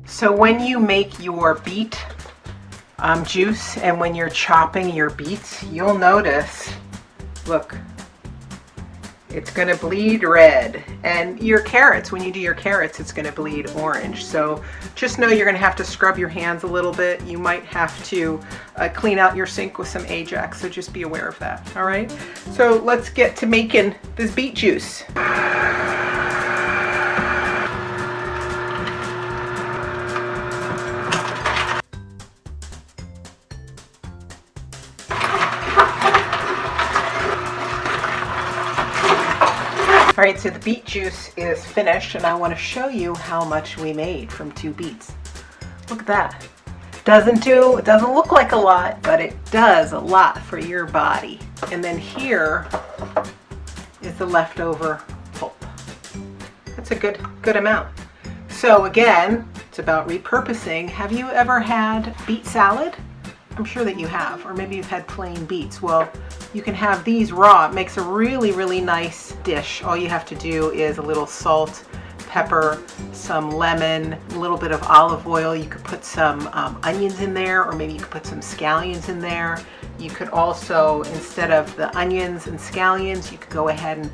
So when you make your beet juice and when you're chopping your beets, you'll notice, look, it's going to bleed red. And your carrots, when you do your carrots, it's going to bleed orange. So just know you're going to have to scrub your hands a little bit. You might have to clean out your sink with some Ajax, so just be aware of that. All right, so let's get to making this beet juice. All right, so the beet juice is finished, and I want to show you how much we made from 2 beets. Look at that. It doesn't look like a lot, but it does a lot for your body. And then here is the leftover pulp. That's a good amount. So again, it's about repurposing. Have you ever had beet salad? I'm sure that you have, or maybe you've had plain beets. Well, you can have these raw. It makes a really nice dish. All you have to do is a little salt, pepper, some lemon, a little bit of olive oil. You could put some onions in there, or maybe you could put some scallions in there. You could also, instead of the onions and scallions, you could go ahead and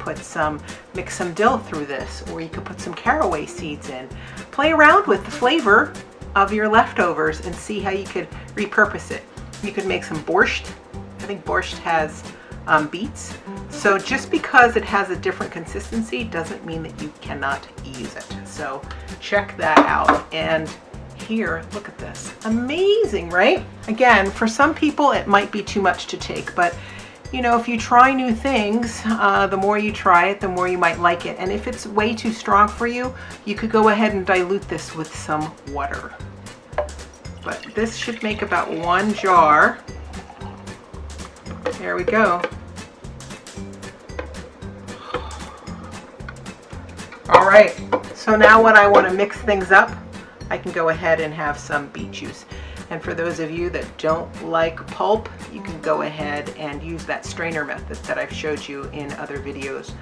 mix some dill through this, or you could put some caraway seeds in. Play around with the flavor of your leftovers and see how you could repurpose it. You could make some borscht. I think borscht has beets. So just because it has a different consistency doesn't mean that you cannot use it. So check that out. And here, look at this. Amazing, right? Again, for some people it might be too much to take, but you know, if you try new things, the more you try it, the more you might like it. And if it's way too strong for you, you could go ahead and dilute this with some water. But this should make about 1 jar. There we go. All right, so now when I want to mix things up, I can go ahead and have some beet juice. And for those of you that don't like pulp, you can go ahead and use that strainer method that I've showed you in other videos.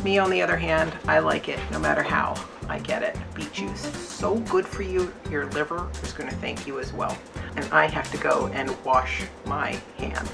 Me, on the other hand, I like it no matter how I get it. Beet juice, so good for you. Your liver is going to thank you as well. And I have to go and wash my hands.